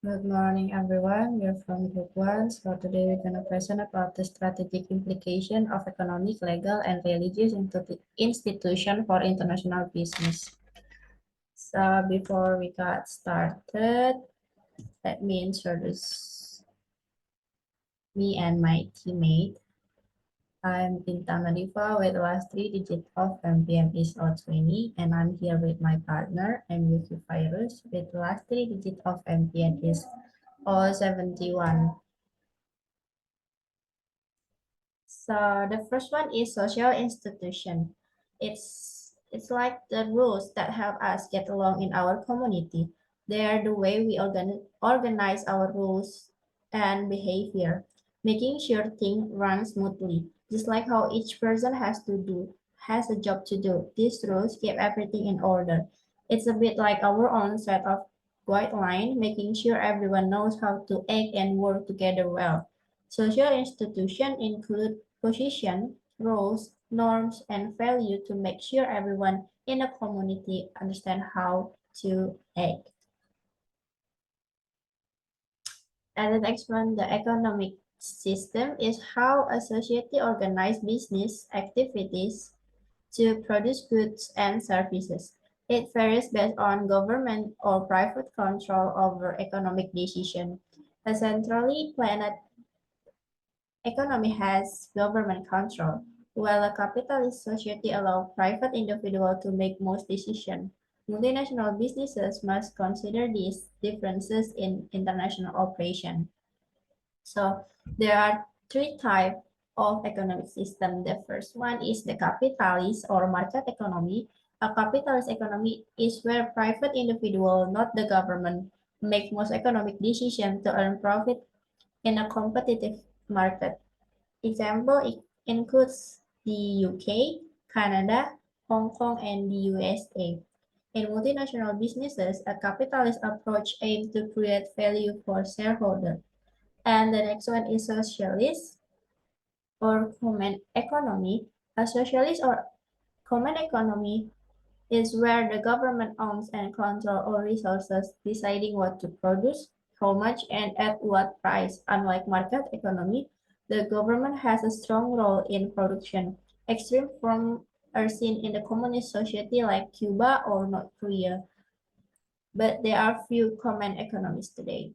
Good morning, everyone. We're from Group 1. So today we're going to present about the strategic implication of economic, legal, and religious institution for international business. So before we got started, let me introduce me and my teammate. I'm Bintang Nadhiva with the last three digits of MPM is 020, and I'm here with my partner, I'm Yuki Fairuuz, with the last three digits of MPN is 071. So the first one is social institution. It's like the rules that help us get along in our community. They are the way we organize our rules and behavior, making sure things run smoothly. Just like how each person has a job to do. These rules keep everything in order. It's a bit like our own set of guidelines, making sure everyone knows how to act and work together well. Social institutions include position, roles, norms, and value to make sure everyone in a community understand how to act. And the next one, the economic system is how a society organizes business activities to produce goods and services. It varies based on government or private control over economic decision. A centrally planned economy has government control, while a capitalist society allows private individuals to make most decisions. Multinational businesses must consider these differences in international operation. So there are three types of economic system. The first one is the capitalist or market economy. A capitalist economy is where private individual, not the government, make most economic decisions to earn profit in a competitive market. Example includes the UK, Canada, Hong Kong, and the USA. In multinational businesses, a capitalist approach aims to create value for shareholders. And the next one is socialist or common economy. A socialist or common economy is where the government owns and controls all resources, deciding what to produce, how much, and at what price. Unlike market economy, the government has a strong role in production. Extreme forms are seen in the communist society like Cuba or North Korea, but there are few common economies today.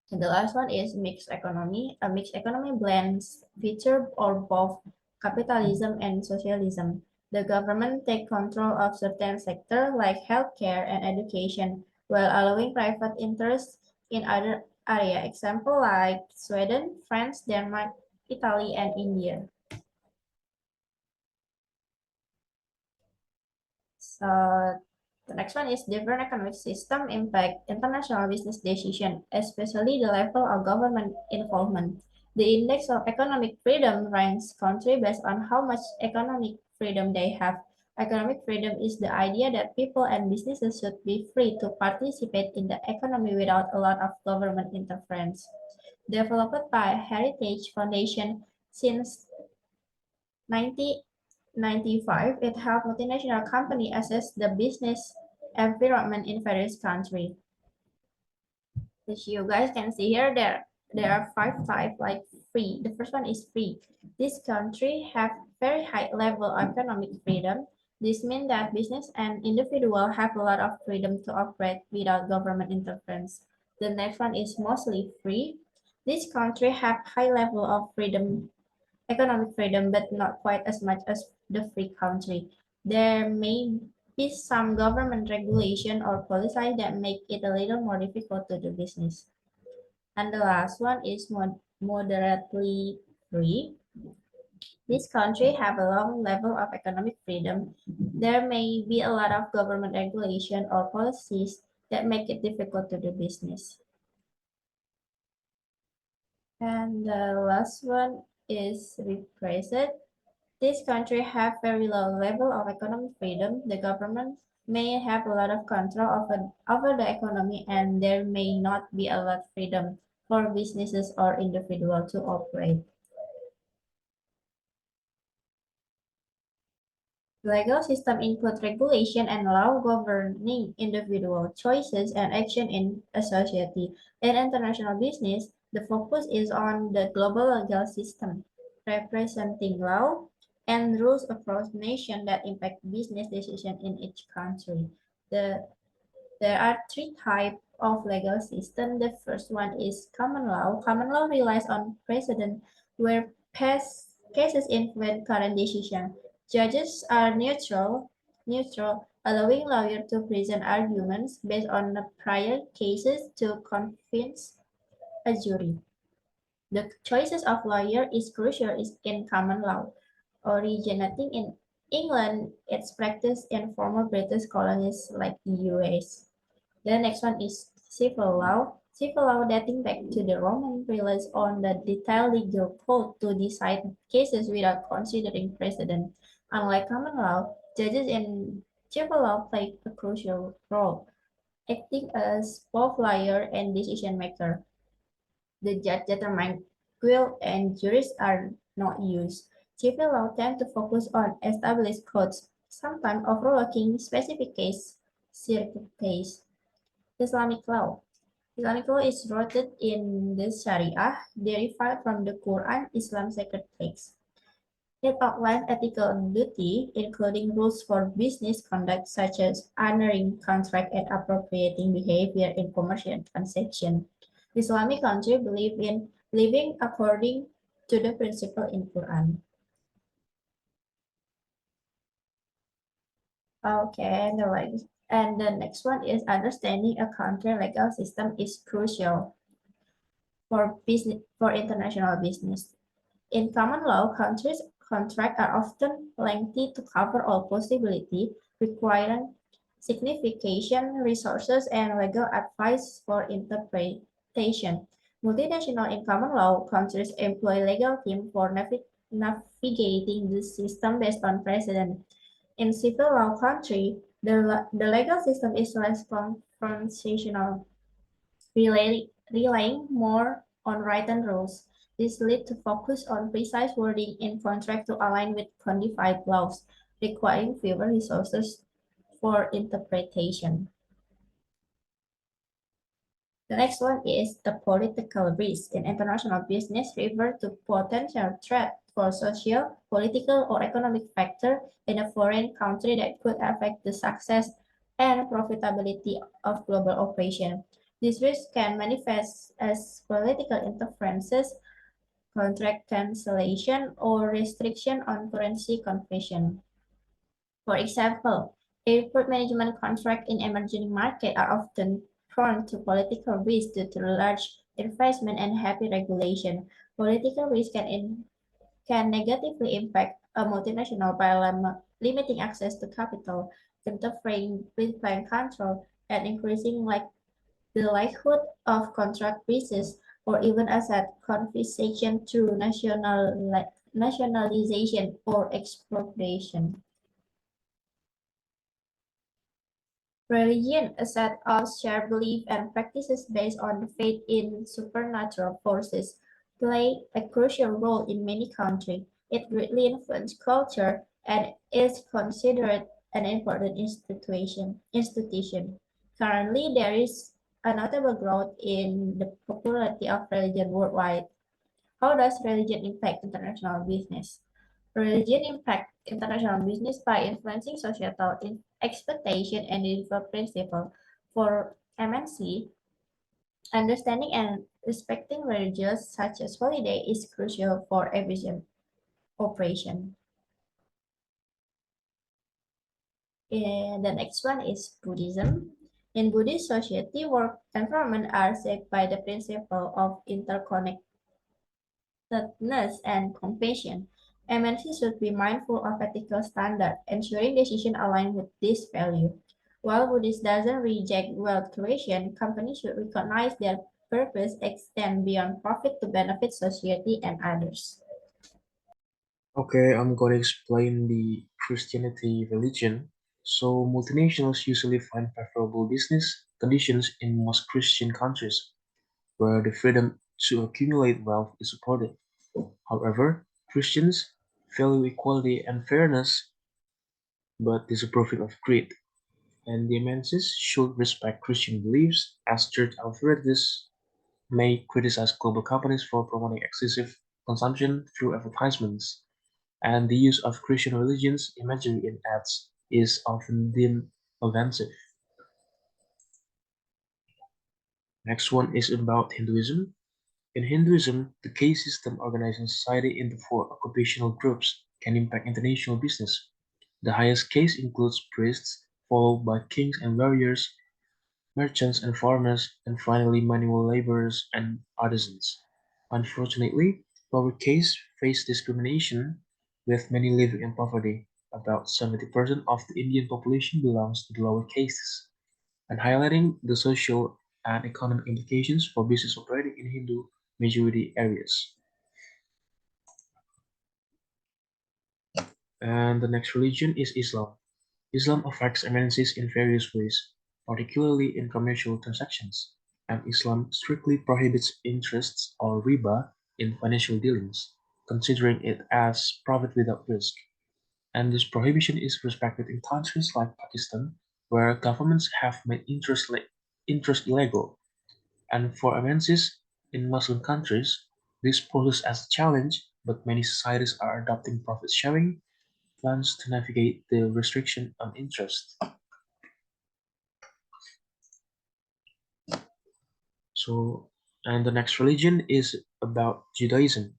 And the last one is mixed economy. A mixed economy blends feature or both capitalism and socialism. The government take control of certain sectors like healthcare and education, while allowing private interests in other area. Example like Sweden, France, Denmark, Italy, and India. So the next one is different economic system impact international business decision, especially the level of government involvement. The index of economic freedom ranks country based on how much economic freedom they have. Economic freedom is the idea that people and businesses should be free to participate in the economy without a lot of government interference. Developed by Heritage Foundation since 1995, it helped multinational companies assess the business environment in various countries. As you guys can see here, there are five types like free. The first one is free. This country have very high level of economic freedom. This means that business and individual have a lot of freedom to operate without government interference. The next one is mostly free. This country have high level of freedom economic freedom, but not quite as much as the free country. There may be some government regulation or policy that make it a little more difficult to do business. And the last one is moderately free. This country have a long level of economic freedom. There may be a lot of government regulation or policies that make it difficult to do business. And the last one is repressed. This country have very low level of economic freedom. The government may have a lot of control over the economy and there may not be a lot of freedom for businesses or individuals to operate. Legal system include regulation and law governing individual choices and action in a society. In international business, the focus is on the global legal system, representing law and rules across nations that impact business decisions in each country. The There are three types of legal system. The first one is common law. Common law relies on precedent where past cases influence current decision. Judges are neutral, allowing lawyers to present arguments based on the prior cases to convince a jury. The choices of lawyer is crucial is in common law. Originating in England, it's practiced in former British colonies like the US. The next one is civil law. Civil law dating back to the Roman relies on the detailed legal code to decide cases without considering precedent. Unlike common law, judges in civil law play a crucial role, acting as both lawyer and decision maker. The judge determines will and juries are not used. Civil law tend to focus on established codes, sometimes overlooking specific case, circuit case. Islamic law. Islamic law is rooted in the Sharia, derived from the Quran, Islam's sacred text. It outlines ethical duty, including rules for business conduct such as honoring contract and appropriating behavior in commercial transactions. Islamic countries believe in living according to the principle in Quran. Okay, and the next one is understanding a country legal system is crucial for international business. In common law, countries' contracts are often lengthy to cover all possibilities, requiring significant resources and legal advice for interpretation. Multinational in common law countries employ legal teams for navigating the system based on precedent. In civil law country, the legal system is less confrontational, relying more on written rules. This leads to focus on precise wording in contract to align with codified laws, requiring fewer resources for interpretation. The next one is the political risk. In international business, refer to potential threat for social, political, or economic factor in a foreign country that could affect the success and profitability of global operation. This risk can manifest as political interferences, contract cancellation, or restriction on currency conversion. For example, airport management contracts in emerging markets are often prone to political risk due to large investment and heavy regulation. Political risk can negatively impact a multinational by limiting access to capital, interfering with client control, and increasing the likelihood of contract breaches or even asset confiscation through nationalization or expropriation. Religion, a set of shared beliefs and practices based on faith in supernatural forces, play a crucial role in many countries. It greatly influences culture and is considered an important institution. Currently, there is a notable growth in the popularity of religion worldwide. How does religion impact international business? Religion impacts international business by influencing societal expectation and individual principle. For M.S.i, understanding and respecting religions such as holiday is crucial for efficient operation. And the next one is Buddhism. In Buddhist society, work environment are shaped by the principle of interconnectedness and compassion. MNC should be mindful of ethical standards, ensuring decisions align with this value. While Buddhist doesn't reject wealth creation, companies should recognize their purpose extend beyond profit to benefit society and others. Okay, I'm going to explain the Christianity religion. So, multinationals usually find favorable business conditions in most Christian countries, where the freedom to accumulate wealth is supported. However, Christians value equality and fairness but disapproving of greed, and the MNCs should respect Christian beliefs as church authorities may criticize global companies for promoting excessive consumption through advertisements, and the use of Christian religion's imagery in ads is often deemed offensive. Next one is about Hinduism. In Hinduism, the caste system organizing society into four occupational groups can impact international business. The highest caste includes priests, followed by kings and warriors, merchants and farmers, and finally manual laborers and artisans. Unfortunately, lower castes face discrimination, with many living in poverty. About 70% of the Indian population belongs to the lower castes, and highlighting the social and economic implications for business operating in Hindu majority areas. And the next religion is Islam. Islam affects MNCs in various ways, particularly in commercial transactions, and Islam strictly prohibits interests or riba in financial dealings, considering it as profit without risk. And this prohibition is respected in countries like Pakistan, where governments have made interest illegal. And for MNCs in Muslim countries, this poses as a challenge, but many societies are adopting profit sharing plans to navigate the restriction on interest. So, and the next religion is about Judaism.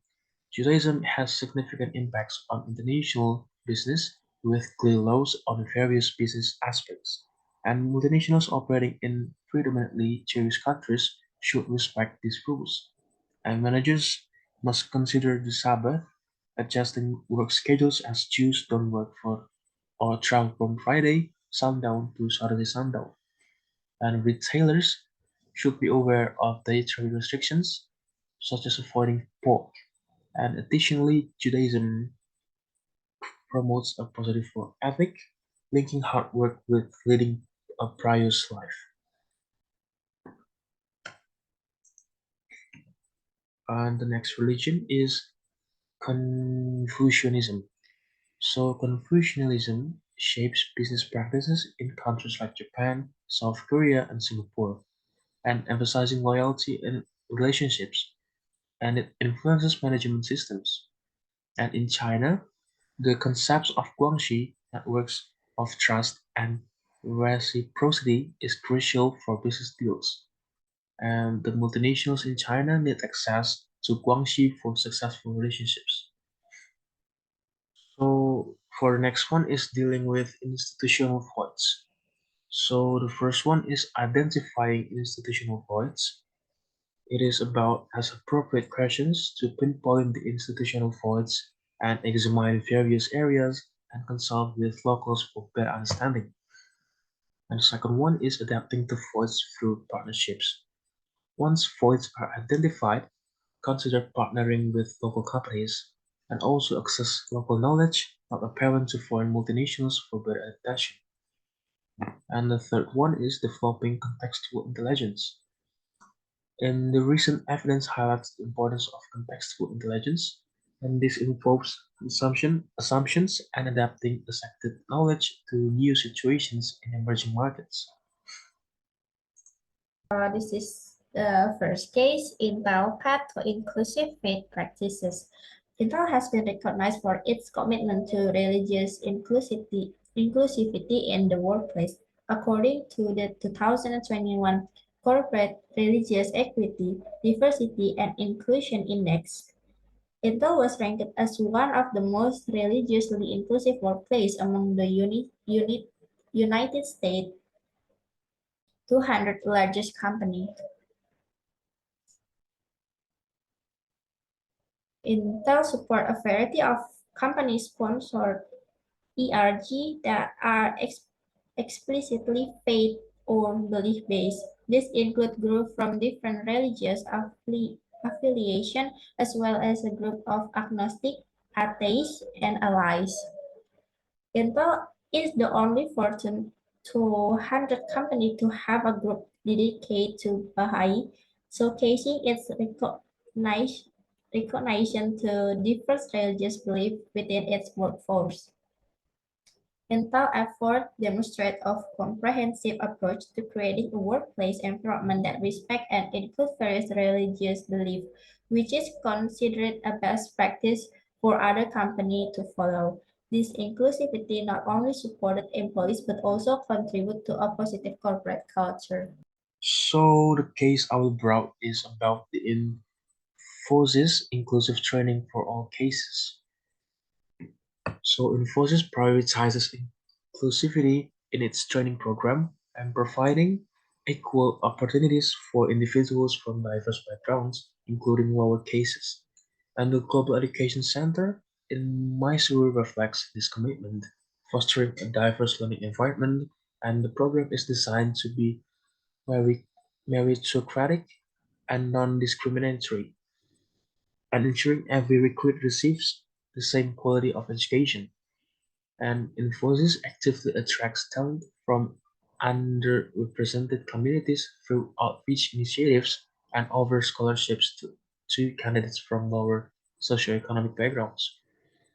Judaism has significant impacts on international business with clear laws on various business aspects, and multinationals operating in predominantly Jewish countries should respect these rules. And managers must consider the Sabbath, adjusting work schedules as Jews don't work for or travel from Friday sundown to Saturday sundown. And retailers should be aware of dietary restrictions, such as avoiding pork. And additionally, Judaism promotes a positive work ethic, linking hard work with leading a pious life. And the next religion is Confucianism. So Confucianism shapes business practices in countries like Japan, South Korea, and Singapore, and emphasizing loyalty in relationships, and it influences management systems. And in China, the concepts of guanxi, networks of trust, and reciprocity is crucial for business deals. And the multinationals in China need access to guanxi for successful relationships. So for the next one is dealing with institutional voids. So the first one is identifying institutional voids. It is about as appropriate questions to pinpoint the institutional voids and examine various areas and consult with locals for better understanding. And the second one is adapting to voids through partnerships. Once voids are identified, consider partnering with local companies and also access local knowledge not apparent to foreign multinationals for better adaptation. And the third one is developing contextual intelligence. And the recent evidence highlights the importance of contextual intelligence, and this involves assumptions and adapting accepted knowledge to new situations in emerging markets. This is the first case, Intel Path to Inclusive Faith Practices. Intel has been recognized for its commitment to religious inclusivity in the workplace. According to the 2021 Corporate Religious Equity, Diversity and Inclusion Index, Intel was ranked as one of the most religiously inclusive workplaces among the United States 200 largest companies. Intel support a variety of company-sponsored ERG that are explicitly faith or belief-based. This includes groups from different religious affiliation as well as a group of agnostic, atheists, and allies. Intel is the only Fortune 200 company to have a group dedicated to Baha'i, showcasing its recognition to diverse religious beliefs within its workforce. Intel effort demonstrate a comprehensive approach to creating a workplace environment that respects and includes various religious beliefs, which is considered a best practice for other companies to follow. This inclusivity not only supported employees but also contribute to a positive corporate culture. So the case I will bring is about the Infosys inclusive training for all cases. So Infosys prioritizes inclusivity in its training program and providing equal opportunities for individuals from diverse backgrounds, including lower cases. And the Global Education Center in Mysore reflects this commitment, fostering a diverse learning environment, and the program is designed to be merit- meritocratic and non-discriminatory, and ensuring every recruit receives the same quality of education. And Infosys actively attracts talent from underrepresented communities through outreach initiatives and offers scholarships to candidates from lower socioeconomic backgrounds.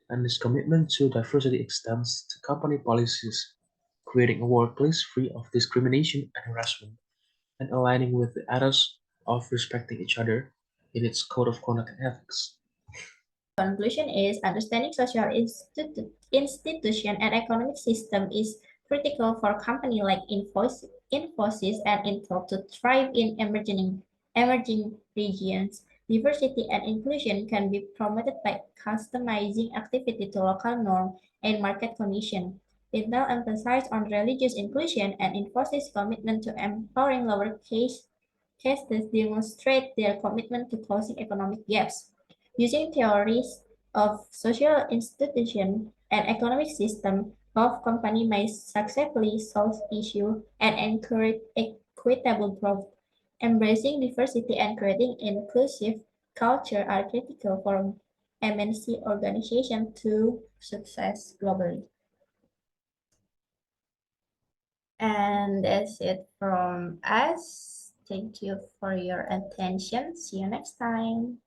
And this commitment to diversity extends to company policies, creating a workplace free of discrimination and harassment, and aligning with the ethos of respecting each other in its code of conduct and ethics. Conclusion is understanding social institution and economic system is critical for companies like Infosys and Intel to thrive in emerging regions. Diversity and inclusion can be promoted by customizing activity to local norm and market condition. Intel emphasized on religious inclusion and Infosys commitment to empowering lower castes demonstrate their commitment to closing economic gaps. Using theories of social institution and economic system, both companies may successfully solve issues and encourage equitable growth. Embracing diversity and creating inclusive culture are critical for MNC organization to success globally. And that's it from us. Thank you for your attention. See you next time.